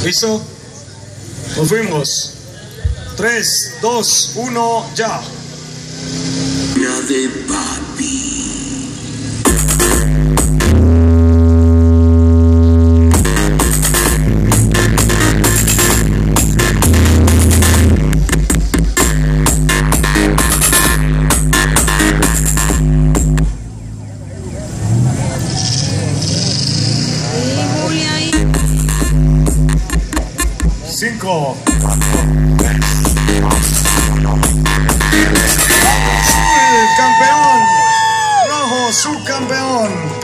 ¿Listo? Nos fuimos. 3, 2, 1, ya. La de papi. Cinco. Campeón. Rojo, subcampeón.